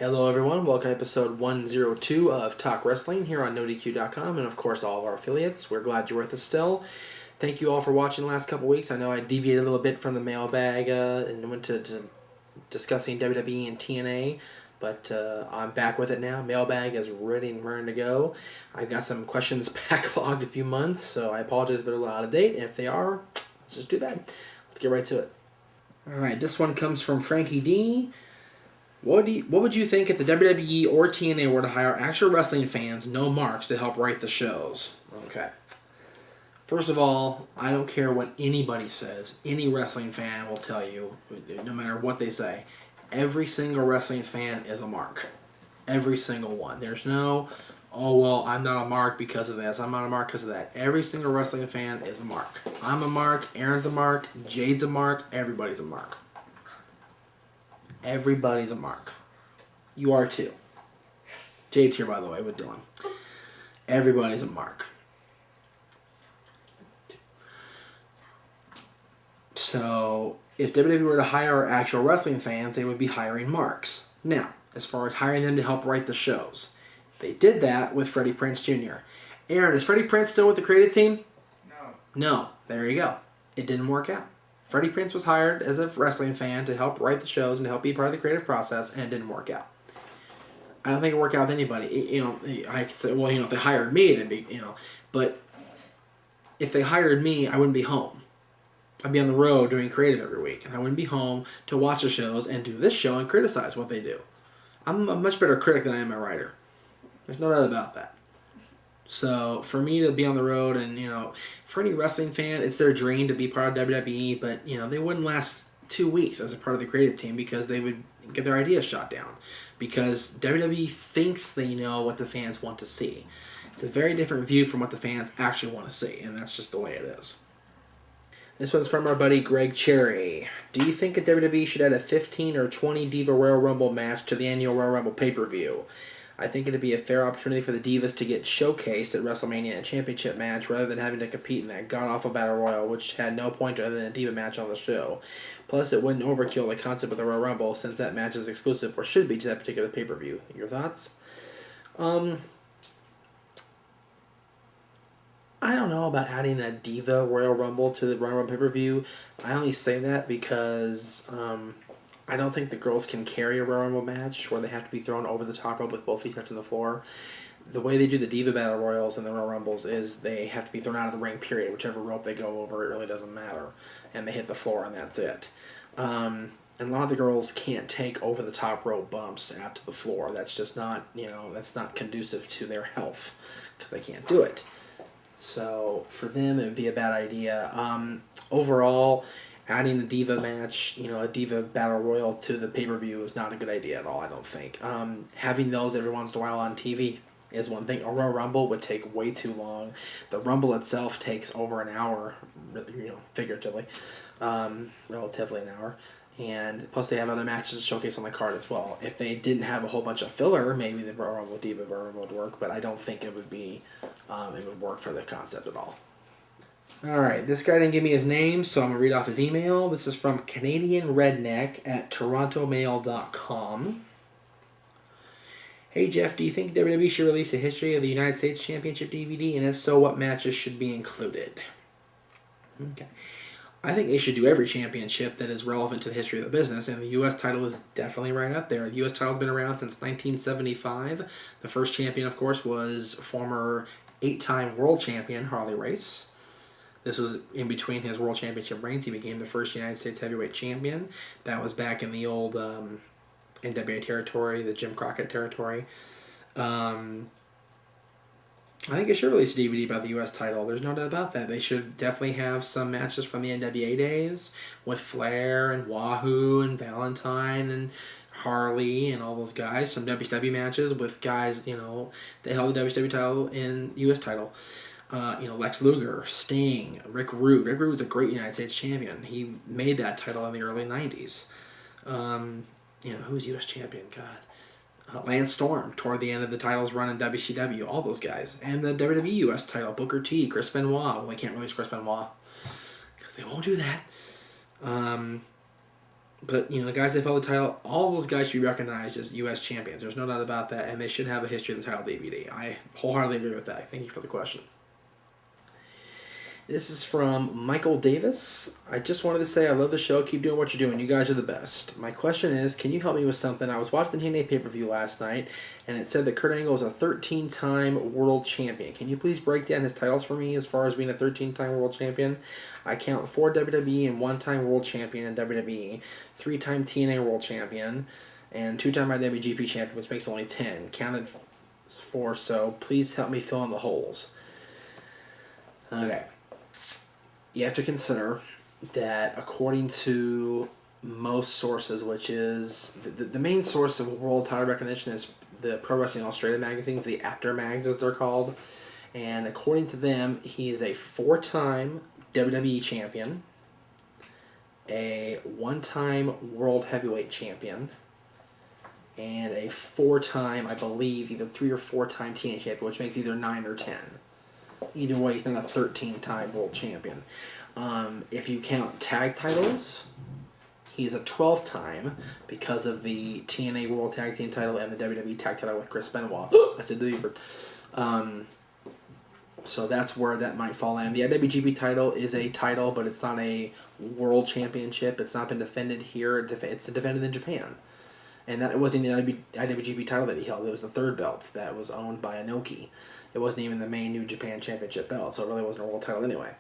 Hello everyone, welcome to episode 102 of Talk Wrestling here on NoDQ.com and of course all of our affiliates. We're glad you're with us still. Thank you all for watching the last couple weeks. I know I deviated a little bit from the mailbag and went to discussing WWE and TNA, but I'm back with it now. Mailbag is ready and raring to go. I've got some questions backlogged a few months, so I apologize if they're a little out of date, and if they are, let's just do that. Let's get right to it. Alright, this one comes from Frankie D. What would you think if the WWE or TNA were to hire actual wrestling fans, no marks, to help write the shows? Okay. First of all, I don't care what anybody says. Any wrestling fan will tell you, no matter what they say, every single wrestling fan is a mark. Every single one. There's no, oh, well, I'm not a mark because of this. I'm not a mark because of that. Every single wrestling fan is a mark. I'm a mark. Aaron's a mark. Jade's a mark. Everybody's a mark. Everybody's a mark. You are too. Jade's here, by the way, with Dylan. Everybody's a mark. So, if WWE were to hire actual wrestling fans, they would be hiring marks. Now, as far as hiring them to help write the shows, they did that with Freddie Prinze Jr. Aaron, is Freddie Prinze still with the creative team? No. There you go. It didn't work out. Freddie Prinze was hired as a wrestling fan to help write the shows and to help be part of the creative process, and it didn't work out. I don't think it worked out with anybody. I could say, well, if they hired me, then but if they hired me, I wouldn't be home. I'd be on the road doing creative every week, and I wouldn't be home to watch the shows and do this show and criticize what they do. I'm a much better critic than I am a writer. There's no doubt about that. So, for me to be on the road and, for any wrestling fan, it's their dream to be part of WWE, but, they wouldn't last 2 weeks as a part of the creative team because they would get their ideas shot down. Because WWE thinks they know what the fans want to see. It's a very different view from what the fans actually want to see, and that's just the way it is. This one's from our buddy Greg Cherry. Do you think a WWE should add a 15 or 20 Diva Royal Rumble match to the annual Royal Rumble pay-per-view? I think it would be a fair opportunity for the Divas to get showcased at WrestleMania in a championship match rather than having to compete in that god-awful Battle Royal, which had no point other than a Diva match on the show. Plus, it wouldn't overkill the concept of the Royal Rumble since that match is exclusive or should be to that particular pay-per-view. Your thoughts? I don't know about adding a Diva Royal Rumble to the Royal Rumble pay-per-view. I only say that because I don't think the girls can carry a Royal Rumble match where they have to be thrown over the top rope with both feet touching the floor. The way they do the Diva Battle Royals and the Royal Rumbles is they have to be thrown out of the ring, period. Whichever rope they go over, it really doesn't matter. And they hit the floor, and that's it. And a lot of the girls can't take over-the-top rope bumps out to the floor. That's just not, that's not conducive to their health because they can't do it. So for them, it would be a bad idea. Overall, adding a Diva match, a Diva Battle Royal to the pay-per-view is not a good idea at all, I don't think. Having those every once in a while on TV is one thing. A Royal Rumble would take way too long. The Rumble itself takes over an hour, figuratively, relatively an hour. And plus they have other matches to showcase on the card as well. If they didn't have a whole bunch of filler, maybe the Royal Rumble Diva Royal Rumble would work, but I don't think it would work for the concept at all. Alright, this guy didn't give me his name, so I'm going to read off his email. This is from Canadian Redneck at torontomail.com. Hey Jeff, do you think WWE should release a history of the United States Championship DVD, and if so, what matches should be included? Okay. I think they should do every championship that is relevant to the history of the business, and the U.S. title is definitely right up there. The U.S. title's been around since 1975. The first champion, of course, was former 8-time world champion Harley Race. This was in between his world championship reigns. He became the first United States heavyweight champion. That was back in the old NWA territory, the Jim Crockett territory. I think it should release a DVD about the U.S. title. There's no doubt about that. They should definitely have some matches from the NWA days with Flair and Wahoo and Valentine and Harley and all those guys. Some WCW matches with guys, that held the WCW title and U.S. title. Lex Luger, Sting, Rick Rude. Rick Rude was a great United States champion. He made that title in the early 90s. Who was U.S. champion? God. Lance Storm toward the end of the title's run in WCW. All those guys. And the WWE U.S. title. Booker T, Chris Benoit. Well, they can't release Chris Benoit because they won't do that. But, the guys that held the title, all those guys should be recognized as U.S. champions. There's no doubt about that, and they should have a history of the title DVD. I wholeheartedly agree with that. Thank you for the question. This is from Michael Davis. I just wanted to say I love the show. Keep doing what you're doing. You guys are the best. My question is, can you help me with something? I was watching the TNA pay-per-view last night, and it said that Kurt Angle is a 13-time world champion. Can you please break down his titles for me as far as being a 13-time world champion? I count 4 WWE and 1-time world champion in WWE, 3-time TNA world champion, and 2-time IWGP champion, which makes only 10. Counted 4, so please help me fill in the holes. Okay. You have to consider that according to most sources, which is the main source of world title recognition is the Pro Wrestling Australia magazines, the After Mags as they're called. And according to them, he is a 4-time WWE champion, a 1-time world heavyweight champion, and a 4-time, I believe, either 3 or 4-time TNA champion, which makes either 9 or 10. Either way, he's not a 13-time world champion. If you count tag titles, he's a 12-time because of the TNA World Tag Team title and the WWE Tag title with Chris Benoit. I said the word. So that's where that might fall in. The IWGP title is a title, but it's not a world championship. It's not been defended here. It's defended in Japan. And that it wasn't the IWGP title that he held. It was the third belt that was owned by Inoki. It wasn't even the main New Japan Championship belt, so it really wasn't a world title anyway.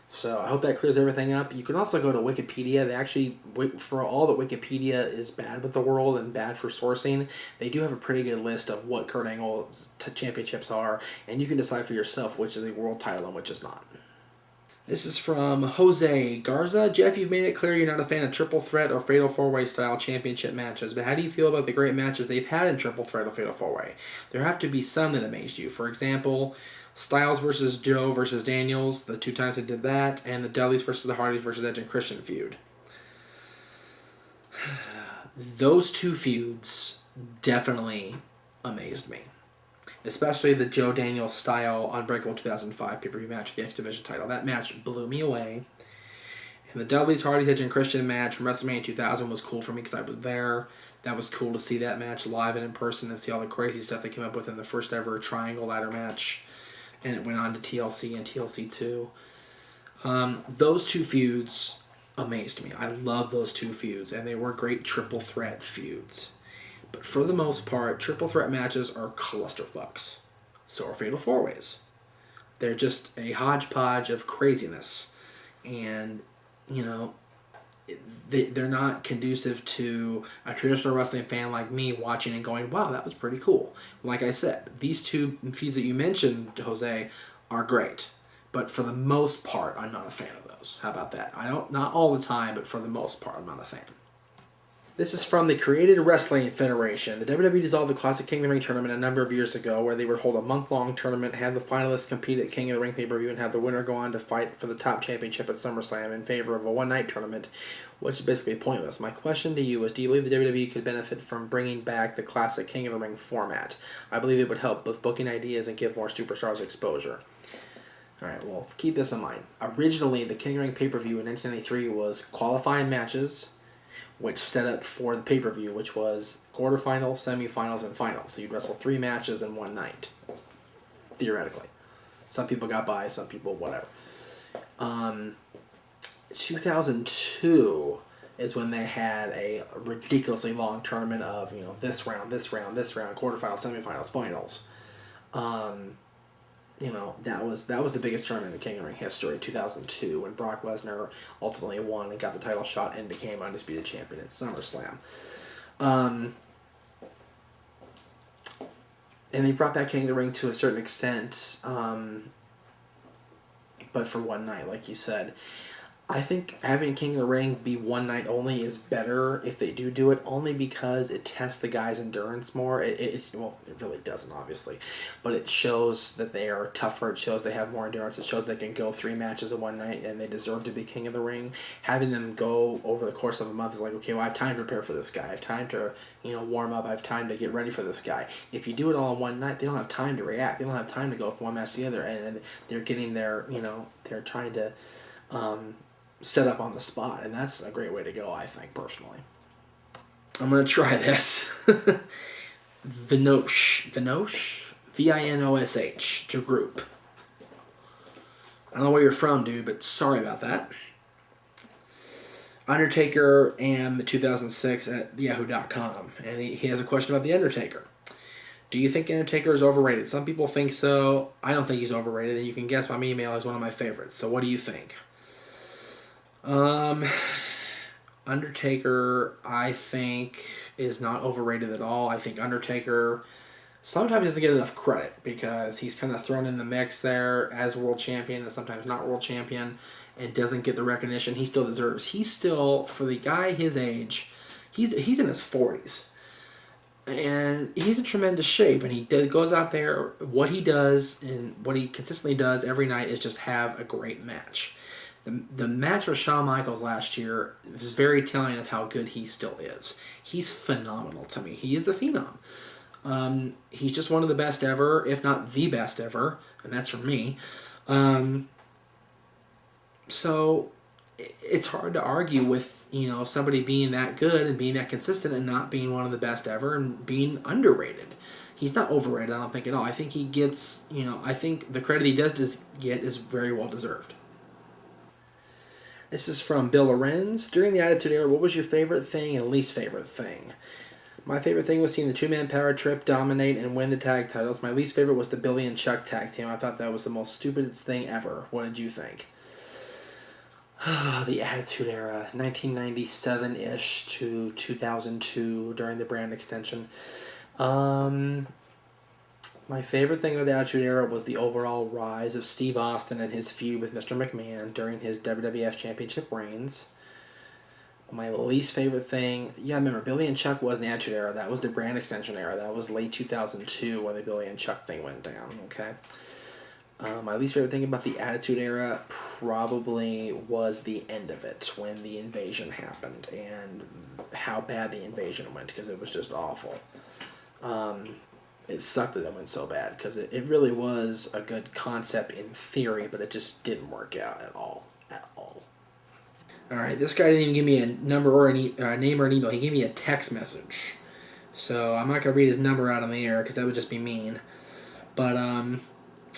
So I hope that clears everything up. You can also go to Wikipedia. They actually, for all that Wikipedia is bad with the world and bad for sourcing, they do have a pretty good list of what Kurt Angle's championships are, and you can decide for yourself which is a world title and which is not. This is from Jose Garza. Jeff, you've made it clear you're not a fan of triple threat or fatal four-way style championship matches, but how do you feel about the great matches they've had in triple threat or fatal four-way? There have to be some that amazed you. For example, Styles versus Joe versus Daniels, the 2 times they did that, and the Dudleys versus the Hardys versus Edge and Christian feud. Those 2 feuds definitely amazed me. Especially the Joe Daniels style Unbreakable 2005 pay-per-view match for the X Division title. That match blew me away. And the Dudleys, Hardys, Edge, and Christian match from WrestleMania 2000 was cool for me because I was there. That was cool to see that match live and in person and see all the crazy stuff they came up with in the first ever triangle ladder match. And it went on to TLC and TLC 2. Those 2 feuds amazed me. I love those 2 feuds, and they were great triple threat feuds. But for the most part, triple threat matches are clusterfucks. So are fatal four-ways. They're just a hodgepodge of craziness. And, they're not conducive to a traditional wrestling fan like me watching and going, wow, that was pretty cool. Like I said, these 2 feuds that you mentioned, Jose, are great. But for the most part, I'm not a fan of those. How about that? Not all the time, but for the most part, I'm not a fan. This is from the Created Wrestling Federation. The WWE dissolved the Classic King of the Ring tournament a number of years ago, where they would hold a month-long tournament, have the finalists compete at King of the Ring pay-per-view, and have the winner go on to fight for the top championship at SummerSlam in favor of a one-night tournament, which is basically pointless. My question to you is, do you believe the WWE could benefit from bringing back the Classic King of the Ring format? I believe it would help with booking ideas and give more superstars exposure. Alright, well, keep this in mind. Originally, the King of the Ring pay-per-view in 1993 was qualifying matches, which set up for the pay-per-view, which was quarterfinals, semifinals, and finals. So you'd wrestle 3 matches in one night, theoretically. Some people got by, some people whatever. 2002 is when they had a ridiculously long tournament of, this round, quarterfinals, semifinals, finals. That was the biggest tournament in King of the Ring history, 2002, when Brock Lesnar ultimately won and got the title shot and became undisputed champion at SummerSlam. And they brought back King of the Ring to a certain extent, but for one night, like you said. I think having King of the Ring be one night only is better if they do it, only because it tests the guy's endurance more. It really doesn't, obviously, but it shows that they are tougher. It shows they have more endurance. It shows they can go 3 matches in one night and they deserve to be King of the Ring. Having them go over the course of a month is like, okay, well, I have time to prepare for this guy. I have time to, warm up. I have time to get ready for this guy. If you do it all in one night, they don't have time to react. They don't have time to go from one match to the other, and they're getting their, they're trying to, set up on the spot, and that's a great way to go, I think, personally. I'm going to try this. Vinosh, Vinosh, to group. I don't know where you're from, dude, but sorry about that. Undertaker and the 2006 at yahoo.com. And he has a question about The Undertaker. Do you think Undertaker is overrated? Some people think so. I don't think he's overrated. And you can guess my email is one of my favorites. So what do you think? Undertaker, I think, is not overrated at all. I think Undertaker sometimes doesn't get enough credit because he's kind of thrown in the mix there as world champion and sometimes not world champion and doesn't get the recognition he still deserves. He's still, for the guy his age, he's in his 40s. And he's in tremendous shape, and he goes out there, what he does and what he consistently does every night is just have a great match. The match with Shawn Michaels last year is very telling of how good he still is. He's phenomenal to me. He is the phenom. He's just one of the best ever, if not the best ever, and that's from me. So it's hard to argue with, somebody being that good and being that consistent and not being one of the best ever and being underrated. He's not overrated, I don't think, at all. I think he gets, I think the credit he does get is very well deserved. This is from Bill Lorenz. During the Attitude Era, what was your favorite thing and least favorite thing? My favorite thing was seeing the two-man power trip dominate and win the tag titles. My least favorite was the Billy and Chuck tag team. I thought that was the most stupidest thing ever. What did you think? The Attitude Era, 1997-ish to 2002 during the brand extension. My favorite thing of the Attitude Era was the overall rise of Steve Austin and his feud with Mr. McMahon during his WWF Championship reigns. My least favorite thing, remember, Billy and Chuck was in the Attitude Era. That was the brand extension era. That was late 2002 when the Billy and Chuck thing went down, okay? My least favorite thing about the Attitude Era probably was the end of it, when the invasion happened, and how bad the invasion went, because it was just awful. It sucked that it went so bad, because it really was a good concept in theory, but it just didn't work out at all. Alright, this guy didn't even give me a number or a name or an email. He gave me a text message. So I'm not going to read his number out on the air, because that would just be mean. But,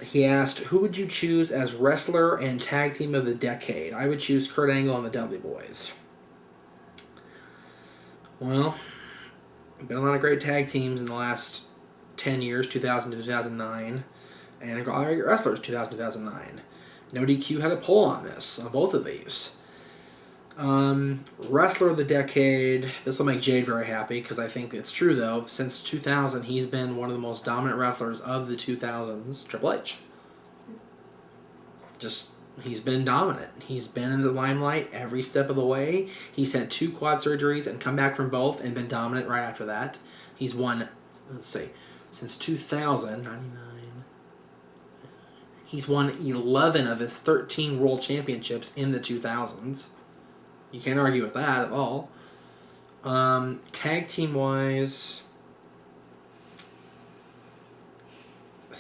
he asked, who would you choose as wrestler and tag team of the decade? I would choose Kurt Angle and the Dudley Boys. Well, been a lot of great tag teams in the last 10 years, 2000 to 2009, and a lot of great wrestlers, 2000 to 2009. No DQ had a poll on this, on both of these. Wrestler of the decade, this will make Jade very happy, because I think it's true, though. Since 2000, he's been one of the most dominant wrestlers of the 2000s, Triple H. He's been dominant. He's been in the limelight every step of the way. He's had 2 quad surgeries and come back from both and been dominant right after that. He's won, since 2000, 99, he's won 11 of his 13 world championships in the 2000s. You can't argue with that at all. Tag team wise,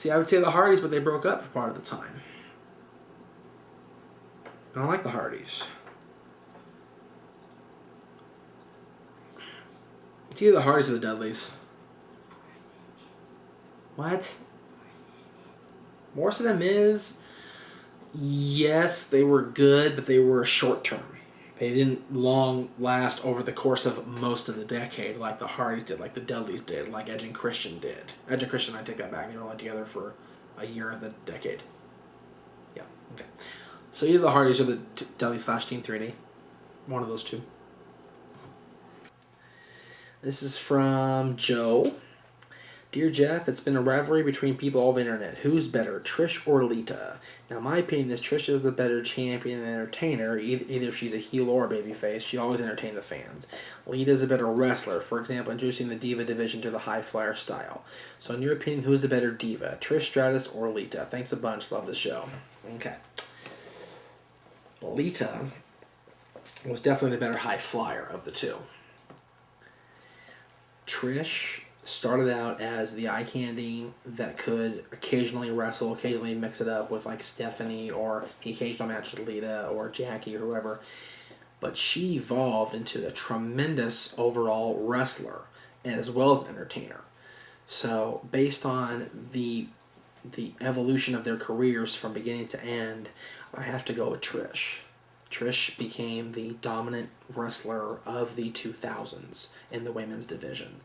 I would say the Hardys, but they broke up for part of the time. I don't like the Hardys. It's either the Hardys or the Dudleys. What? Morrison and Miz? Yes, they were good, but they were short term. They didn't long last over the course of most of the decade like the Hardys did, like the Dudleys did, like Edge and Christian did. Edge and Christian, I take that back. They were only together for a year of the decade. Yeah, okay. So either the Hardys or the Dudleys / Team 3D. One of those two. This is from Joe. Dear Jeff, it's been a rivalry between people all over the internet. Who's better, Trish or Lita? Now, my opinion is Trish is the better champion and entertainer. Either if she's a heel or a babyface, she always entertained the fans. Lita is a better wrestler, for example, introducing the diva division to the high flyer style. So, in your opinion, who's the better diva, Trish Stratus or Lita? Thanks a bunch. Love the show. Okay. Lita was definitely the better high flyer of the two. Trish started out as the eye candy that could occasionally wrestle, occasionally mix it up with like Stephanie or the occasional match with Lita or Jackie or whoever. But she evolved into a tremendous overall wrestler as well as entertainer. So based on the evolution of their careers from beginning to end, I have to go with Trish. Trish became the dominant wrestler of the 2000s in the women's division.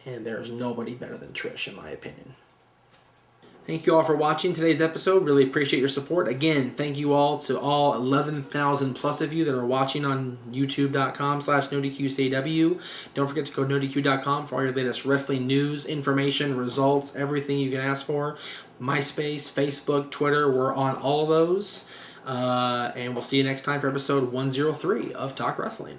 And there's nobody better than Trish, in my opinion. Thank you all for watching today's episode. Really appreciate your support. Again, thank you all to all 11,000 plus of you that are watching on youtube.com/NoDQCW. Don't forget to go to NoDQ.com for all your latest wrestling news, information, results, everything you can ask for. MySpace, Facebook, Twitter, we're on all of those. And we'll see you next time for episode 103 of Talk Wrestling.